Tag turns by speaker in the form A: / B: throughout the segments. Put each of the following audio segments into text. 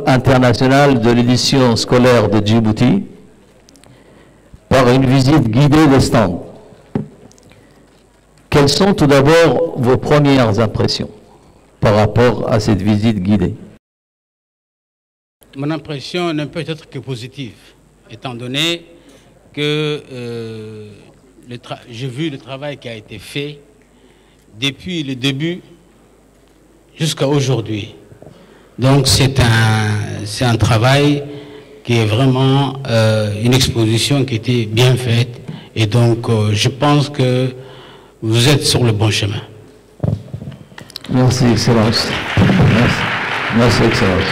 A: international de l'édition scolaire de Djibouti par une visite guidée des stands. Quelles sont tout d'abord vos premières impressions par rapport à cette visite guidée?
B: Mon impression ne peut être que positive, étant donné que j'ai vu le travail qui a été fait depuis le début jusqu'à aujourd'hui. Donc c'est un travail qui est vraiment une exposition qui était bien faite. Et donc je pense que vous êtes sur le bon chemin.
A: Merci, Excellence. Merci, Excellence.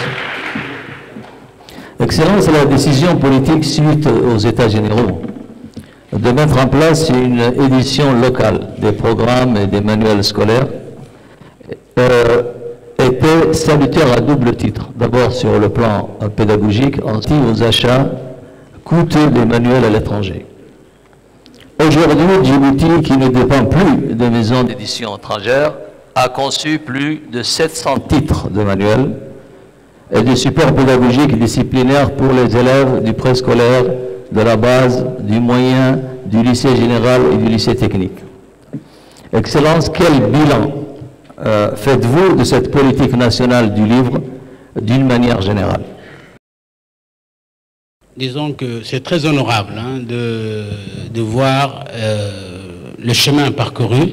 A: Excellence, la décision politique suite aux États généraux de mettre en place une édition locale des programmes et des manuels scolaires était salutaire à double titre. D'abord sur le plan pédagogique, ensuite aux achats coûteux des manuels à l'étranger. Aujourd'hui, Djibouti, qui ne dépend plus de maisons d'édition étrangères, a conçu plus de 700 titres de manuels et de supports pédagogiques et disciplinaires pour les élèves du préscolaire, de la base, du moyen, du lycée général et du lycée technique. Excellence, quel bilan faites-vous de cette politique nationale du livre d'une manière générale?
B: Disons que c'est très honorable de voir le chemin parcouru.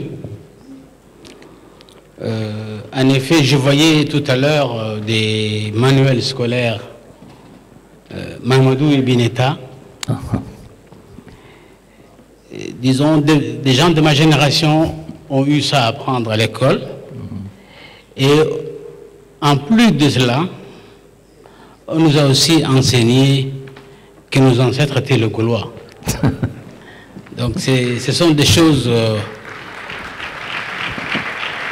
B: En effet, je voyais tout à l'heure des manuels scolaires Mamadou et Bineta. Disons, des gens de ma génération ont eu ça à apprendre à l'école. Et en plus de cela, on nous a aussi enseigné que nos ancêtres étaient le Gaulois. Donc ce sont des choses...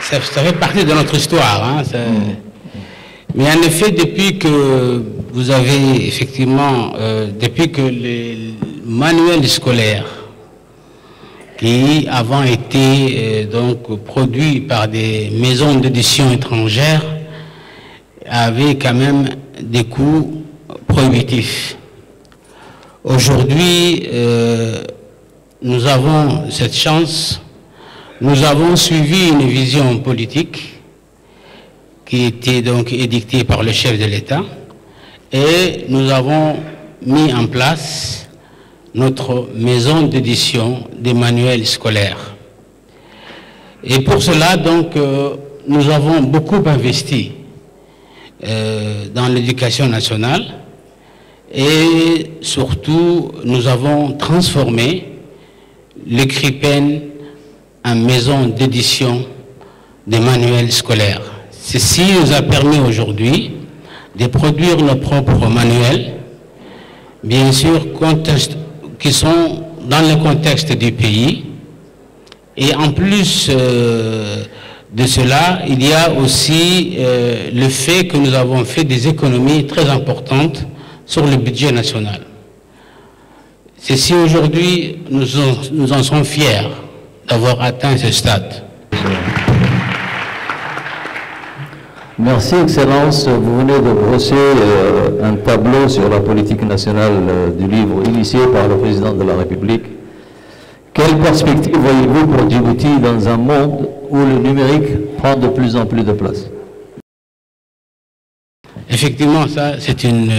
B: ça fait partie de notre histoire. Mais en effet, depuis que vous avez effectivement... depuis que les manuels scolaires qui avant étaient donc produits par des maisons d'édition étrangères avaient quand même des coûts prohibitifs. Aujourd'hui, nous avons cette chance, nous avons suivi une vision politique qui était donc édictée par le chef de l'État et nous avons mis en place notre maison d'édition des manuels scolaires. Et pour cela, donc, nous avons beaucoup investi dans l'éducation nationale et surtout, nous avons transformé le CRIPEN en maison d'édition des manuels scolaires. Ceci nous a permis aujourd'hui de produire nos propres manuels, bien sûr, qui sont dans le contexte du pays. Et en plus de cela, il y a aussi le fait que nous avons fait des économies très importantes sur le budget national. Ceci aujourd'hui, nous en sommes fiers d'avoir atteint ce stade.
A: Merci, Excellence. Vous venez de brosser un tableau sur la politique nationale du livre initié par le Président de la République. Quelle perspective voyez-vous pour Djibouti dans un monde où le numérique prend de plus en plus de place?
B: Effectivement, ça, c'est une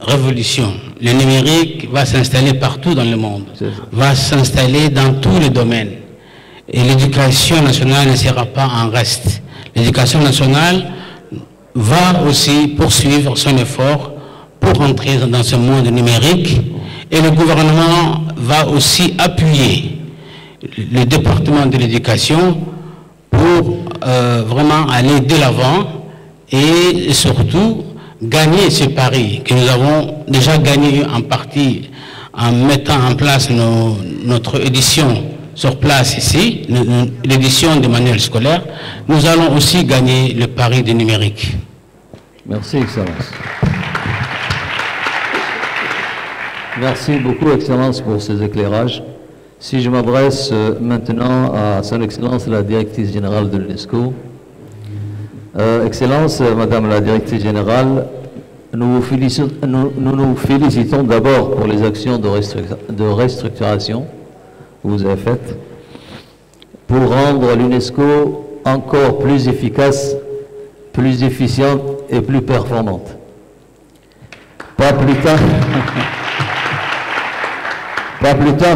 B: révolution. Le numérique va s'installer partout dans le monde, va s'installer dans tous les domaines. Et l'éducation nationale ne sera pas en reste. L'éducation nationale va aussi poursuivre son effort pour entrer dans ce monde numérique et le gouvernement va aussi appuyer le département de l'éducation pour vraiment aller de l'avant et surtout gagner ce pari que nous avons déjà gagné en partie en mettant en place notre édition sur place ici, l'édition des manuels scolaires. Nous allons aussi gagner le pari du numérique.
A: Merci, Excellence. Merci beaucoup, Excellence, pour ces éclairages. Si je m'adresse maintenant à Son Excellence, la Directrice Générale de l'UNESCO. Excellence, Madame la Directrice Générale, nous nous félicitons d'abord pour les actions de restructuration que vous avez faites pour rendre l'UNESCO encore plus efficace, plus efficiente et plus performante. Pas plus tard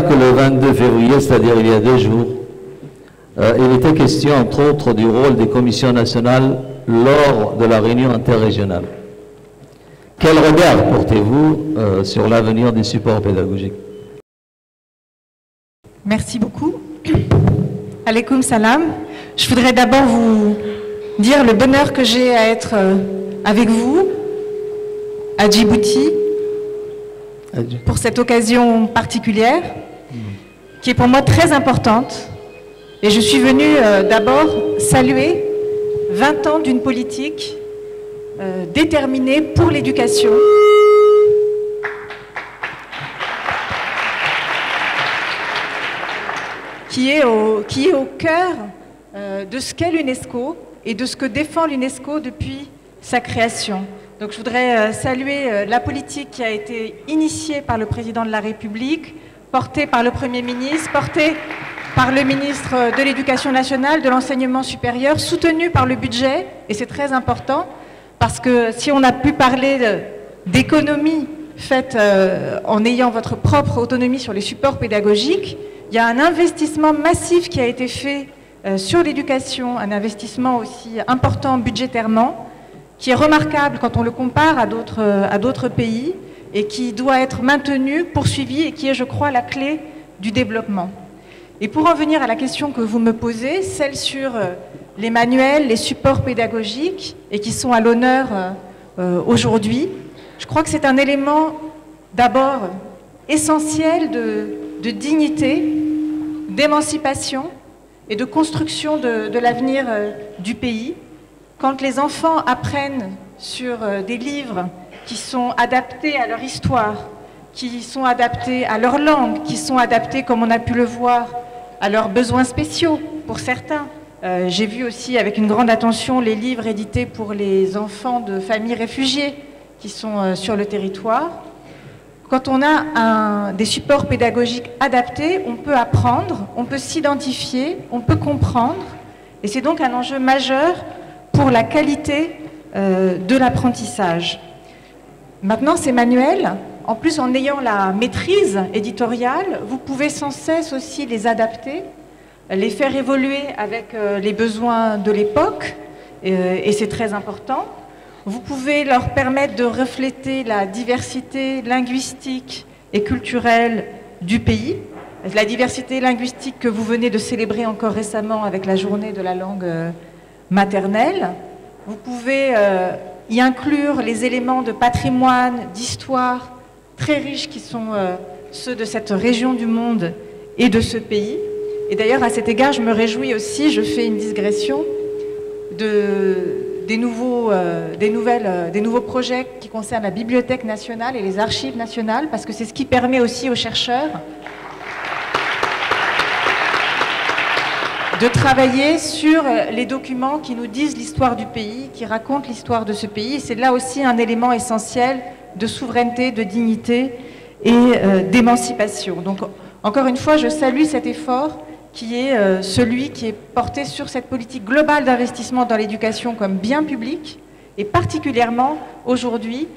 A: que le 22 février, c'est-à-dire il y a 2 jours, il était question, entre autres, du rôle des commissions nationales lors de la réunion interrégionale. Quel regard portez-vous sur l'avenir des supports pédagogiques?
C: Merci beaucoup. Alaykoum salam. Je voudrais d'abord vous dire le bonheur que j'ai à être avec vous à Djibouti pour cette occasion particulière qui est pour moi très importante. Et je suis venue d'abord saluer 20 ans d'une politique déterminée pour l'éducation. Qui est au cœur de ce qu'est l'UNESCO et de ce que défend l'UNESCO depuis sa création. Donc je voudrais saluer la politique qui a été initiée par le président de la République, portée par le Premier ministre, portée par le ministre de l'Éducation nationale, de l'enseignement supérieur, soutenue par le budget, et c'est très important, parce que si on a pu parler d'économie faite en ayant votre propre autonomie sur les supports pédagogiques, il y a un investissement massif qui a été fait sur l'éducation, un investissement aussi important budgétairement, qui est remarquable quand on le compare à d'autres pays et qui doit être maintenu, poursuivi et qui est, je crois, la clé du développement. Et pour en venir à la question que vous me posez, celle sur les manuels, les supports pédagogiques et qui sont à l'honneur aujourd'hui, je crois que c'est un élément d'abord essentiel de dignité, d'émancipation et de construction de l'avenir du pays. Quand les enfants apprennent sur des livres qui sont adaptés à leur histoire, qui sont adaptés à leur langue, qui sont adaptés, comme on a pu le voir, à leurs besoins spéciaux pour certains. J'ai vu aussi avec une grande attention les livres édités pour les enfants de familles réfugiées qui sont sur le territoire. Quand on a des supports pédagogiques adaptés, on peut apprendre, on peut s'identifier, on peut comprendre. Et c'est donc un enjeu majeur pour la qualité de l'apprentissage. Maintenant, ces manuels, en plus en ayant la maîtrise éditoriale, vous pouvez sans cesse aussi les adapter, les faire évoluer avec les besoins de l'époque, et c'est très important. Vous pouvez leur permettre de refléter la diversité linguistique et culturelle du pays, la diversité linguistique que vous venez de célébrer encore récemment avec la journée de la langue maternelle. Vous pouvez y inclure les éléments de patrimoine, d'histoire très riches qui sont ceux de cette région du monde et de ce pays. Et d'ailleurs, à cet égard, je me réjouis aussi, je fais une digression, des nouveaux projets qui concernent la Bibliothèque nationale et les archives nationales, parce que c'est ce qui permet aussi aux chercheurs de travailler sur les documents qui nous disent l'histoire du pays, qui racontent l'histoire de ce pays. Et c'est là aussi un élément essentiel de souveraineté, de dignité et d'émancipation. Donc, encore une fois, je salue cet effort qui est celui qui est porté sur cette politique globale d'investissement dans l'éducation comme bien public, et particulièrement aujourd'hui,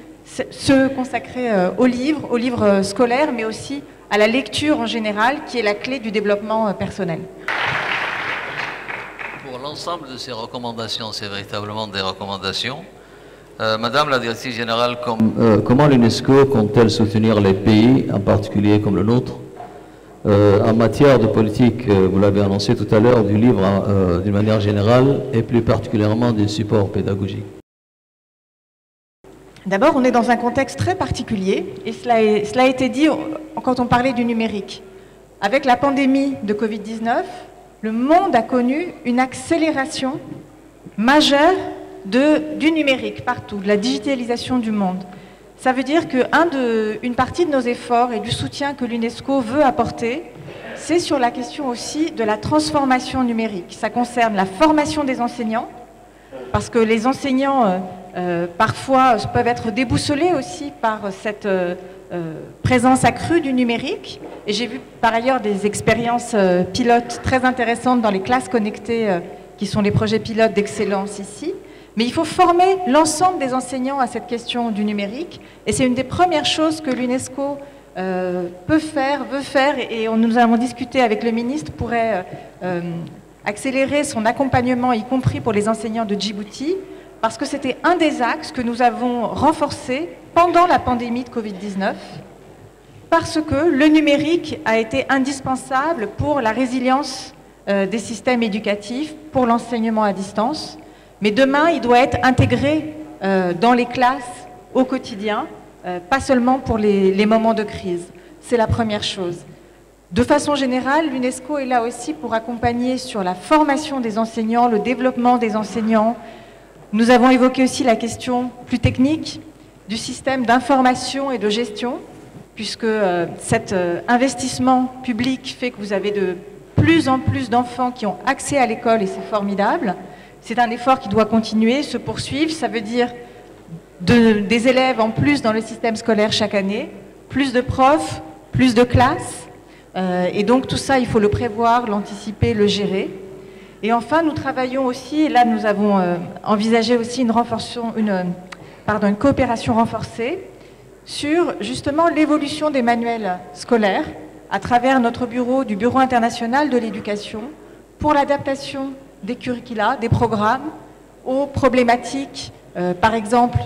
C: ceux consacrés aux livres scolaires, mais aussi à la lecture en général, qui est la clé du développement personnel.
A: Pour l'ensemble de ces recommandations, c'est véritablement des recommandations. Madame la Directrice Générale, comment l'UNESCO compte-t-elle soutenir les pays, en particulier comme le nôtre, en matière de politique, vous l'avez annoncé tout à l'heure, du livre d'une manière générale et plus particulièrement des supports pédagogiques?
C: D'abord, on est dans un contexte très particulier, et cela a été dit quand on parlait du numérique. Avec la pandémie de Covid-19, le monde a connu une accélération majeure du numérique partout, de la digitalisation du monde. Ça veut dire qu'une partie de nos efforts et du soutien que l'UNESCO veut apporter, c'est sur la question aussi de la transformation numérique. Ça concerne la formation des enseignants, parce que les enseignants parfois peuvent être déboussolés aussi par cette présence accrue du numérique. Et j'ai vu par ailleurs des expériences pilotes très intéressantes dans les classes connectées, qui sont les projets pilotes d'excellence ici. Mais il faut former l'ensemble des enseignants à cette question du numérique. Et c'est une des premières choses que l'UNESCO veut faire, et nous avons discuté avec le ministre, pourrait accélérer son accompagnement, y compris pour les enseignants de Djibouti, parce que c'était un des axes que nous avons renforcé pendant la pandémie de Covid-19, parce que le numérique a été indispensable pour la résilience des systèmes éducatifs, pour l'enseignement à distance. Mais demain, il doit être intégré dans les classes au quotidien, pas seulement pour les moments de crise. C'est la première chose. De façon générale, l'UNESCO est là aussi pour accompagner sur la formation des enseignants, le développement des enseignants. Nous avons évoqué aussi la question plus technique du système d'information et de gestion, puisque cet investissement public fait que vous avez de plus en plus d'enfants qui ont accès à l'école, et c'est formidable. C'est un effort qui doit continuer, se poursuivre. Ça veut dire des élèves en plus dans le système scolaire chaque année, plus de profs, plus de classes. Et donc tout ça, il faut le prévoir, l'anticiper, le gérer. Et enfin, nous travaillons aussi, et là nous avons envisagé aussi une coopération renforcée sur justement l'évolution des manuels scolaires à travers notre bureau du Bureau international de l'éducation pour l'adaptation des curricula, des programmes aux problématiques, par exemple,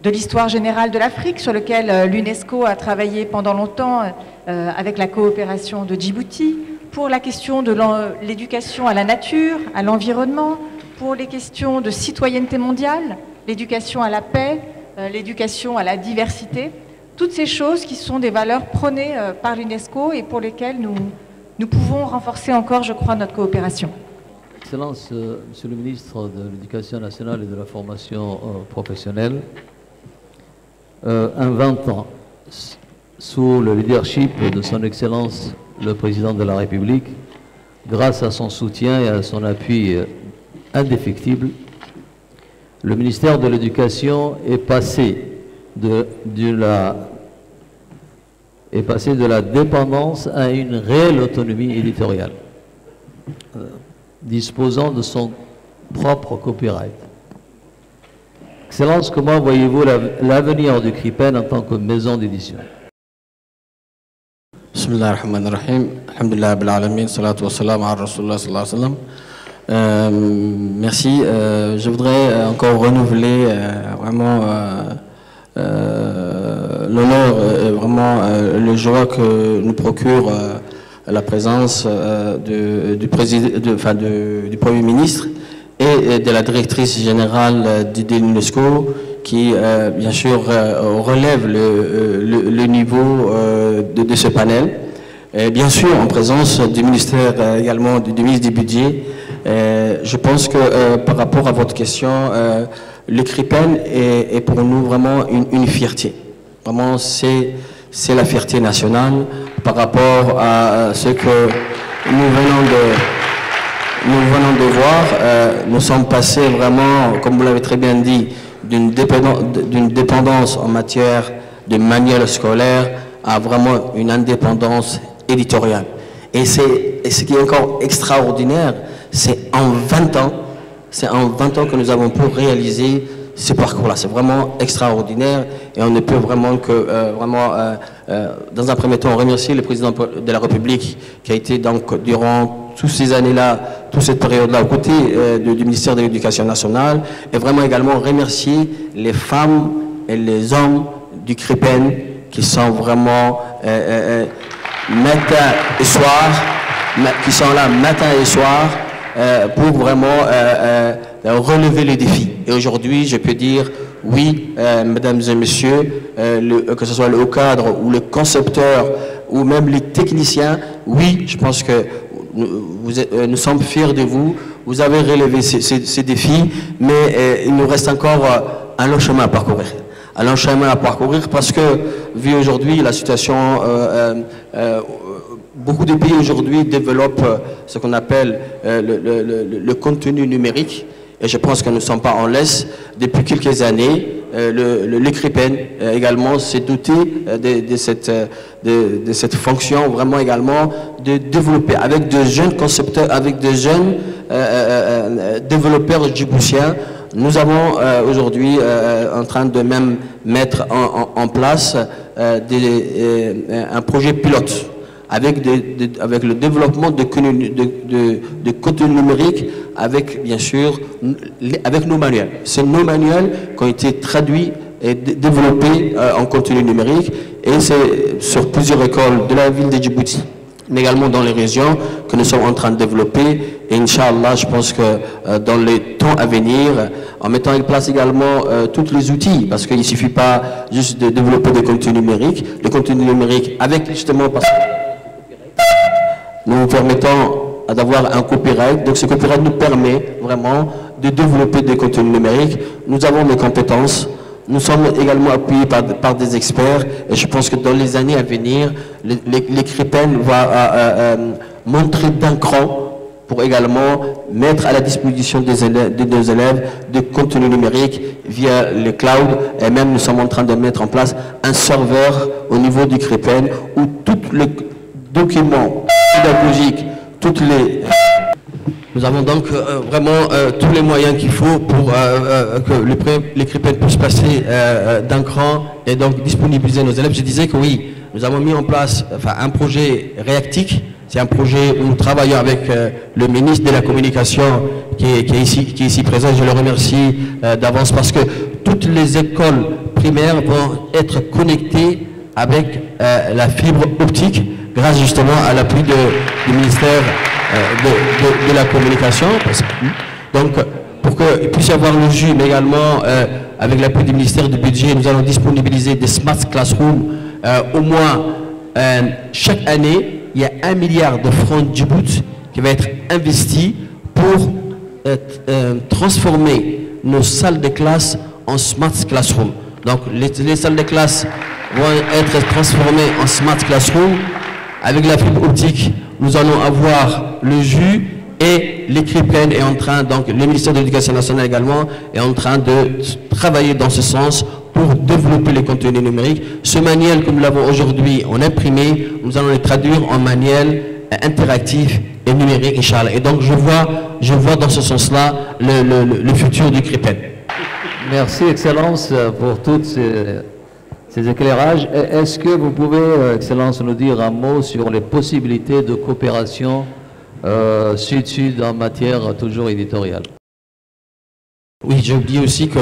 C: de l'histoire générale de l'Afrique, sur lequel l'UNESCO a travaillé pendant longtemps avec la coopération de Djibouti, pour la question de l'éducation à la nature, à l'environnement, pour les questions de citoyenneté mondiale, l'éducation à la paix, l'éducation à la diversité, toutes ces choses qui sont des valeurs prônées par l'UNESCO et pour lesquelles nous pouvons renforcer encore, je crois, notre coopération.
A: Excellence, Monsieur le ministre de l'Éducation nationale et de la formation professionnelle, un 20 ans sous le leadership de son Excellence le Président de la République, grâce à son soutien et à son appui indéfectible, le ministère de l'Éducation est passé de la dépendance à une réelle autonomie éditoriale, disposant de son propre copyright. Excellence, comment voyez-vous l'avenir du CRIPEN en tant que maison d'édition?
D: Bismillah ar-Rahman ar-Rahim, alhamdulillah rabbil alamin, salatu wa salam ala Rasulullah sallallahu alayhi wa sallam. Merci, je voudrais encore renouveler vraiment l'honneur et vraiment le joie que nous procure la présence du Premier ministre et de la directrice générale de l'UNESCO qui, bien sûr, relève le niveau de ce panel. Et bien sûr, en présence du ministère également, du ministre du Budget. Je pense que par rapport à votre question, le CRIPEN est pour nous vraiment une fierté. Vraiment, c'est la fierté nationale par rapport à ce que nous venons de voir. Nous sommes passés vraiment, comme vous l'avez très bien dit, d'une dépendance en matière de manuel scolaire à vraiment une indépendance éditoriale. Et ce qui est encore extraordinaire, c'est en 20 ans que nous avons pu réaliser ce parcours-là. C'est vraiment extraordinaire et on ne peut vraiment que, dans un premier temps, remercier le président de la République qui a été donc durant toutes ces années-là, toute cette période-là, aux côtés du ministère de l'Éducation nationale, et vraiment également remercier les femmes et les hommes du CRIPEN qui sont vraiment matin et soir, qui sont là matin et soir pour vraiment relever les défis. Et aujourd'hui, je peux dire, oui, mesdames et messieurs, que ce soit le haut cadre ou le concepteur ou même les techniciens, oui, je pense que nous sommes fiers de vous. Vous avez relevé ces défis, mais il nous reste encore un long chemin à parcourir. Un long chemin à parcourir parce que, vu aujourd'hui la situation, beaucoup de pays aujourd'hui développent ce qu'on appelle le contenu numérique. Et je pense que nous ne sommes pas en laisse. Depuis quelques années, le CRIPEN également s'est doté de cette fonction vraiment également de développer avec de jeunes concepteurs, avec de jeunes développeurs djiboutiens. Nous avons aujourd'hui en train de même mettre en place un projet pilote avec le développement de contenu numérique, avec bien sûr avec nos manuels. C'est nos manuels qui ont été traduits et développés en contenu numérique, et c'est sur plusieurs écoles de la ville de Djibouti, mais également dans les régions que nous sommes en train de développer. Et Inch'Allah, je pense que dans les temps à venir, en mettant en place également tous les outils, parce qu'il ne suffit pas juste de développer des contenus numériques, le contenu numérique avec justement, parce que nous permettons d'avoir un copyright. Donc ce copyright nous permet vraiment de développer des contenus numériques. Nous avons des compétences. Nous sommes également appuyés par des experts, et je pense que dans les années à venir, les CRIPEN va montrer d'un cran pour également mettre à la disposition de nos élèves des contenus numériques via le cloud, et même nous sommes en train de mettre en place un serveur au niveau du CRIPEN où tous les documents pédagogiques, nous avons donc vraiment tous les moyens qu'il faut pour que les CRIPEN puissent passer d'un cran et donc disponibiliser nos élèves. Je disais que oui, nous avons mis en place un projet réactique. C'est un projet où nous travaillons avec le ministre de la Communication qui est ici présent. Je le remercie d'avance, parce que toutes les écoles primaires vont être connectées avec la fibre optique, grâce justement à l'appui du ministère de la Communication. Donc, pour qu'il puisse y avoir le jus, mais également avec l'appui du ministère du Budget, nous allons disponibiliser des Smart Classrooms. Au moins, chaque année, il y a 1 milliard de francs Djibouti qui va être investi pour transformer nos salles de classe en Smart Classroom. Donc, les salles de classe vont être transformées en Smart Classroom. Avec la fibre optique, nous allons avoir le jus, et les CRIPEN est en train, donc le ministère de l'Éducation nationale également, est en train de travailler dans ce sens pour développer les contenus numériques. Ce manuel que nous l'avons aujourd'hui en imprimé, nous allons les traduire en manuel interactif et numérique, Inch'Allah. Et donc je vois dans ce sens-là le futur du CRIPEN.
A: Merci, Excellence, pour tous ces éclairages. Est-ce que vous pouvez, Excellence, nous dire un mot sur les possibilités de coopération sud-sud en matière toujours éditoriale?
B: Oui, j'ai oublié aussi que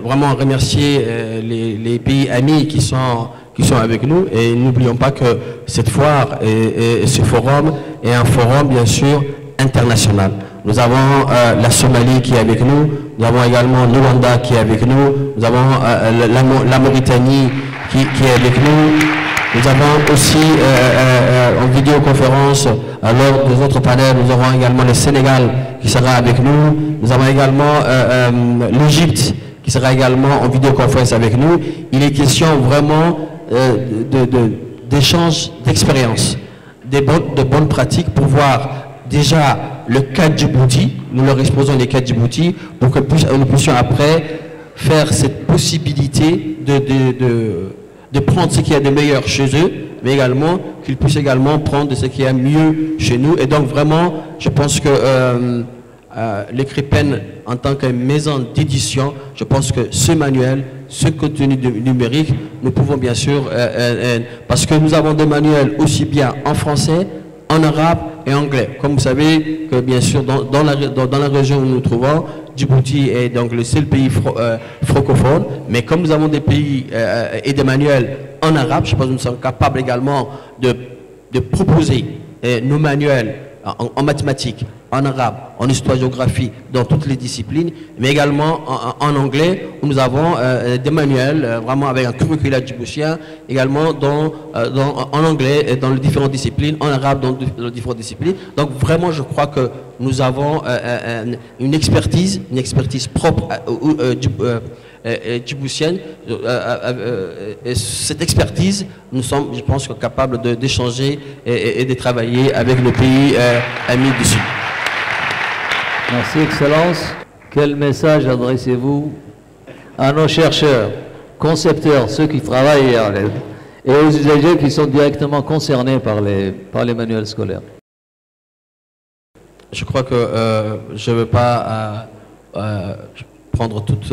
B: vraiment remercier les pays amis qui sont avec nous, et n'oublions pas que cette foire et ce forum est un forum bien sûr international. Nous avons la Somalie qui est avec nous, nous avons également l'Ouganda qui est avec nous, nous avons la Mauritanie qui est avec nous, nous avons aussi en vidéoconférence lors des autres panels, nous aurons également le Sénégal qui sera avec nous, nous avons également l'Égypte qui sera également en vidéoconférence avec nous. Il est question vraiment d'échanges d'expériences, de bonnes pratiques pour voir déjà le cas Djibouti. Nous leur exposons les cas Djibouti pour que nous puissions après faire cette possibilité de prendre ce qu'il y a de meilleur chez eux, mais également qu'ils puissent également prendre ce qu'il y a mieux chez nous. Et donc vraiment, je pense que les CRIPEN, en tant que maison d'édition, je pense que ce manuel, ce contenu numérique, nous pouvons bien sûr, parce que nous avons des manuels aussi bien en français, en arabe et anglais. Comme vous savez que bien sûr dans la région où nous nous trouvons, Djibouti est donc le seul pays francophone, mais comme nous avons des pays et des manuels en arabe, je pense que nous sommes capables également de proposer nos manuels en mathématiques, en arabe, en histoire-géographie, dans toutes les disciplines, mais également en anglais, où nous avons des manuels vraiment avec un curriculum djiboutien, également en anglais, dans les différentes disciplines, en arabe, dans les différentes disciplines. Donc vraiment, je crois que nous avons une expertise propre djiboutienne. Et cette expertise, nous sommes, je pense, capables d'échanger et de travailler avec le pays amis du Sud.
A: Merci, Excellence. quel message adressez-vous à nos chercheurs, concepteurs, ceux qui travaillent et aux usagers qui sont directement concernés par les manuels scolaires?
D: Je crois que je ne veux pas prendre toute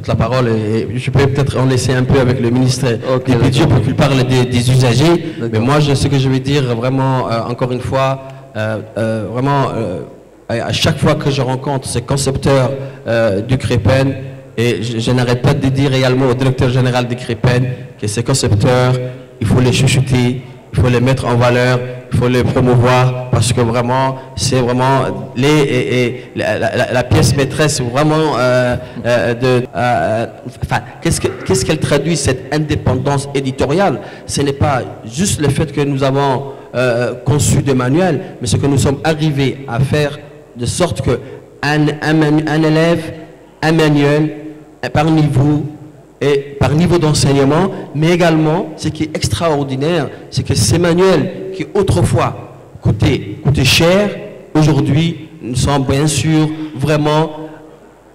D: la parole et je peux peut-être en laisser un peu avec le ministre du Budget pour qu'il parle des usagers. Mais moi, ce que je vais dire vraiment, encore une fois, à chaque fois que je rencontre ces concepteurs du CREPEN, et je n'arrête pas de dire également au directeur général du CREPEN que ces concepteurs, il faut les chuchoter, il faut les mettre en valeur, il faut les promouvoir parce que vraiment, c'est vraiment la pièce maîtresse vraiment qu'est-ce qu'elle traduit cette indépendance éditoriale? Ce n'est pas juste le fait que nous avons conçu des manuels, mais ce que nous sommes arrivés à faire de sorte que un élève, un manuel par niveau et par niveau d'enseignement, mais également, ce qui est extraordinaire, c'est que ces manuels qui autrefois coûtaient cher, aujourd'hui, nous sommes bien sûr vraiment,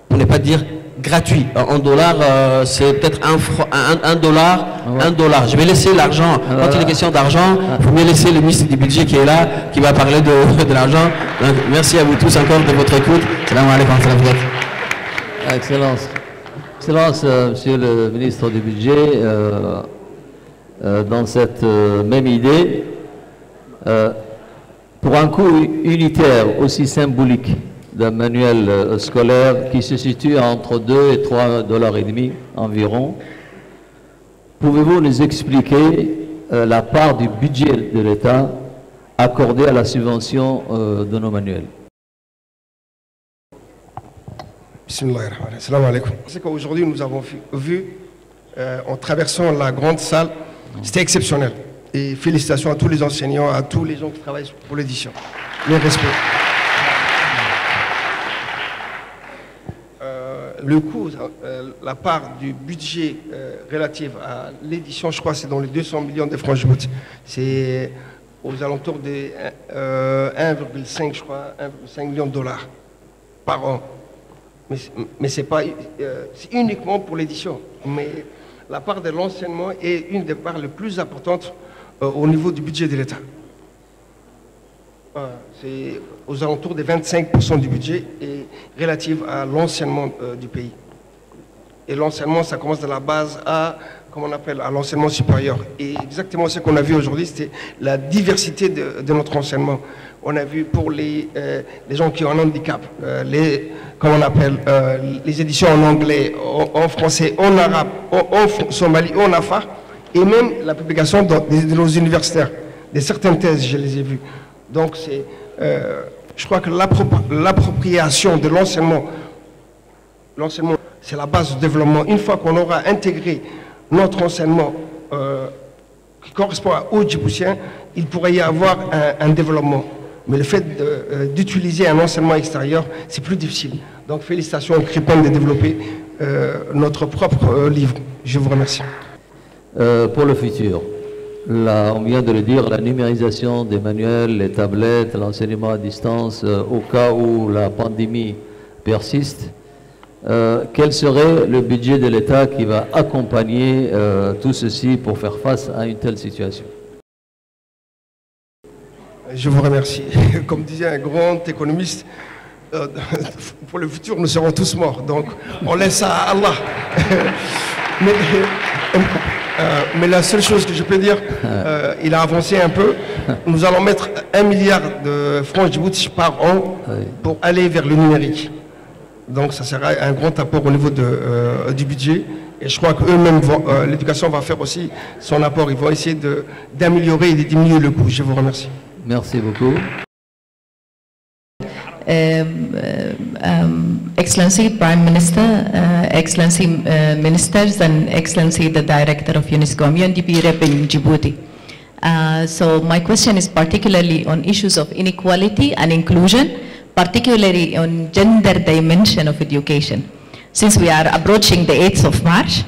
D: pour ne pas dire gratuits. En dollars, c'est peut-être un dollar. Je vais laisser l'argent. Quand il est question d'argent, il faut mieux laisser le ministre du Budget qui est là, qui va parler de l'argent. Donc, merci à vous tous encore de votre écoute. Salam alaikum.
A: Excellence. Excellence, Monsieur le ministre du Budget, dans cette même idée, pour un coût unitaire aussi symbolique d'un manuel scolaire qui se situe entre 2 et 3,5 $ environ, pouvez-vous nous expliquer la part du budget de l'État accordée à la subvention de nos manuels?
E: Bismillahirrahmanirrahim. Salam alaikum. C'est qu'aujourd'hui, nous avons vu, en traversant la grande salle, c'était exceptionnel. Et félicitations à tous les enseignants, à tous les gens qui travaillent pour l'édition. Mes respects. Le coût, la part du budget relative à l'édition, je crois, c'est dans les 200 millions de francs Djibouti. C'est aux alentours de 1,5, je crois, 1,5 million de dollars par an. Mais c'est pas, c'est uniquement pour l'édition. Mais la part de l'enseignement est une des parts les plus importantes au niveau du budget de l'État. C'est aux alentours de 25% du budget et relative à l'enseignement du pays. Et l'enseignement, ça commence de la base à, comment on appelle, à l'enseignement supérieur. Et exactement ce qu'on a vu aujourd'hui, c'était la diversité de notre enseignement. On a vu pour les gens qui ont un handicap, comment on appelle, les éditions en anglais, en français, en arabe, en somali, en afar, et même la publication de nos universitaires. De certaines thèses, je les ai vues. Donc, je crois que l'appropriation de l'enseignement, c'est la base du développement. Une fois qu'on aura intégré notre enseignement qui correspond aux Djiboutiens, il pourrait y avoir un développement. Mais le fait d'utiliser un enseignement extérieur, c'est plus difficile. Donc félicitations au CREPEN de développer notre propre livre. Je vous remercie.
A: Pour le futur, là, on vient de le dire, la numérisation des manuels, les tablettes, l'enseignement à distance, au cas où la pandémie persiste, quel serait le budget de l'État qui va accompagner tout ceci pour faire face à une telle situation?
E: Je vous remercie. Comme disait un grand économiste, pour le futur, nous serons tous morts. Donc, on laisse ça à Allah. Mais la seule chose que je peux dire, il a avancé un peu. Nous allons mettre 1 milliard de francs Djibouti par an pour aller vers le numérique. Donc, ça sera un grand apport au niveau du budget. Et je crois qu'eux-mêmes, l'éducation va faire aussi son apport. Ils vont essayer d'améliorer et de diminuer le coût. Je vous remercie.
A: Merci beaucoup.
F: Excellency Prime Minister, Excellency Ministers, and Excellency the Director of UNESCO, I'm UNDP rep in Djibouti. So my question is particularly on issues of inequality and inclusion, particularly on gender dimension of education. Since we are approaching the 8th of March,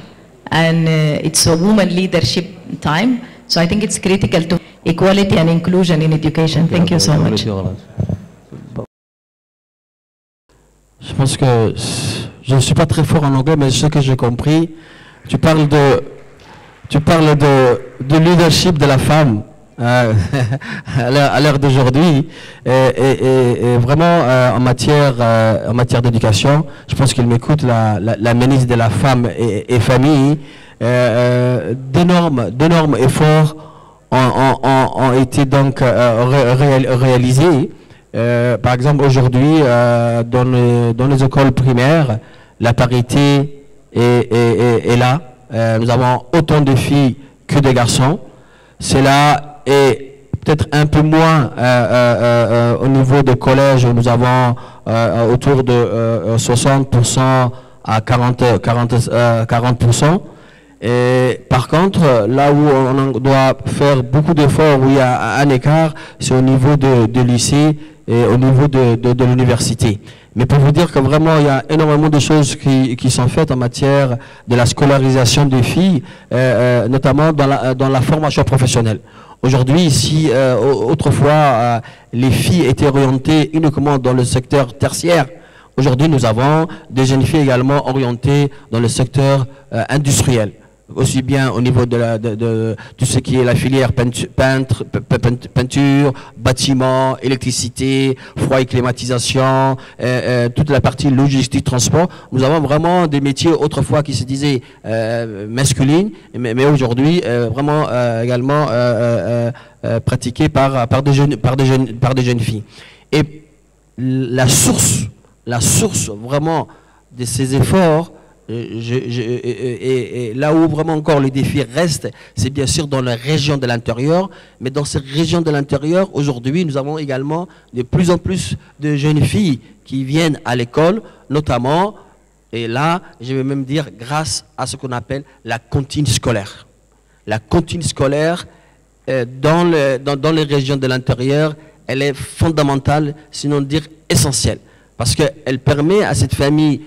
F: and it's a woman leadership time, so I think it's critical to equality and inclusion in education. Thank you so much.
D: Je pense que je ne suis pas très fort en anglais, mais ce que j'ai compris, tu parles de leadership de la femme à l'heure d'aujourd'hui, et vraiment en matière d'éducation, je pense qu'il m'écoute la ministre de la Femme et Famille. D'énormes efforts ont été donc réalisés. Par exemple, aujourd'hui, dans les écoles primaires, la parité est là. Nous avons autant de filles que de garçons. Cela est peut-être un peu moins au niveau des collèges, où nous avons autour de 60% à 40%. Et par contre, là où on doit faire beaucoup d'efforts, où il y a un écart, c'est au niveau de lycée et au niveau de l'université. Mais pour vous dire que vraiment, il y a énormément de choses qui sont faites en matière de la scolarisation des filles, notamment dans la formation professionnelle. Aujourd'hui, ici, autrefois, les filles étaient orientées uniquement dans le secteur tertiaire. Aujourd'hui, nous avons des jeunes filles également orientées dans le secteur industriel, aussi bien au niveau de tout ce qui est la filière peinture, bâtiment, électricité, froid et climatisation, toute la partie logistique, transport. Nous avons vraiment des métiers autrefois qui se disaient masculines, mais aujourd'hui vraiment également pratiqués par des jeunes filles. Et la source vraiment de ces efforts, et là où vraiment encore le défi reste, c'est bien sûr dans les régions de l'intérieur, mais dans ces régions de l'intérieur, aujourd'hui, nous avons également de plus en plus de jeunes filles qui viennent à l'école, notamment, et là, je vais même dire, grâce à ce qu'on appelle la cantine scolaire. La cantine scolaire, dans les régions de l'intérieur, elle est fondamentale, sinon dire essentielle. Parce qu'elle permet à cette famille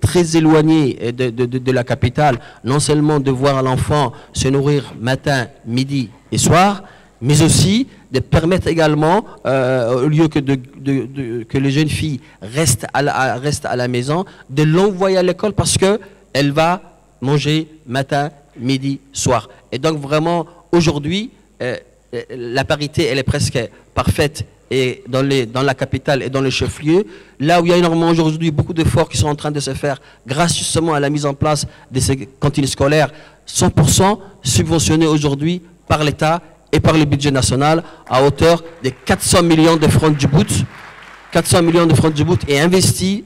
D: très éloignée de la capitale, non seulement de voir l'enfant se nourrir matin, midi et soir, mais aussi de permettre également, au lieu que les jeunes filles restent à la maison, de l'envoyer à l'école parce qu'elle va manger matin, midi, soir. Et donc vraiment, aujourd'hui, la parité, elle est presque parfaite. Et dans la capitale et dans le chef-lieu, là où il y a énormément aujourd'hui beaucoup d'efforts qui sont en train de se faire grâce justement à la mise en place de ces cantines scolaires 100% subventionnées aujourd'hui par l'État et par le budget national à hauteur de 400 millions de francs du bout. 400 millions de francs du bout et investis.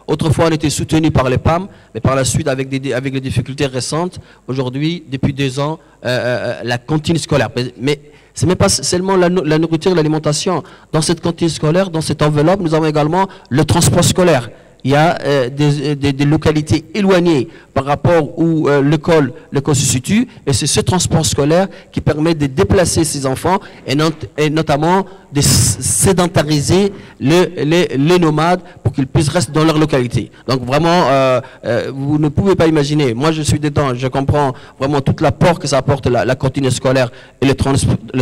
D: Autrefois, on était soutenu par les PAM, mais par la suite, avec les difficultés récentes, aujourd'hui, depuis 2 ans, la cantine scolaire. Mais ce n'est pas seulement la nourriture et l'alimentation. Dans cette cantine scolaire, dans cette enveloppe, nous avons également le transport scolaire. Il y a des localités éloignées par rapport où l'école se situe, et c'est ce transport scolaire qui permet de déplacer ces enfants et notamment de sédentariser les nomades pour qu'ils puissent rester dans leur localité. Donc vraiment, vous ne pouvez pas imaginer, moi je suis dedans, je comprends vraiment tout l'apport que ça apporte la cantine scolaire et le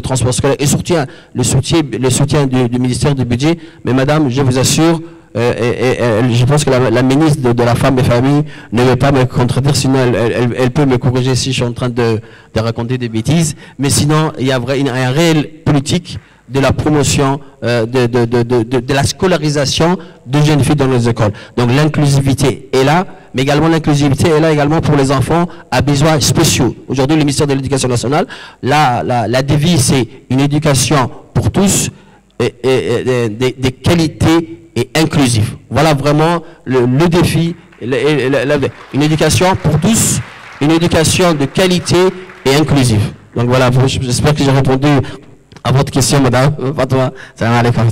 D: transport scolaire, et surtout le soutien du ministère du Budget. Mais madame, je vous assure, je pense que la ministre de la Femme et Famille ne veut pas me contredire, sinon elle peut me corriger si je suis en train de raconter des bêtises. Mais sinon, il y a une réelle politique de la promotion, de la scolarisation de jeunes filles dans les écoles. Donc l'inclusivité est là, mais également l'inclusivité est là également pour les enfants à besoins spéciaux. Aujourd'hui, le ministère de l'Éducation nationale, la devise, c'est une éducation pour tous et des qualités et inclusive. Voilà vraiment le défi, une éducation pour tous, une éducation de qualité et inclusive. Donc voilà, j'espère que j'ai répondu à votre question, madame. Fatwa. Salam alaikum.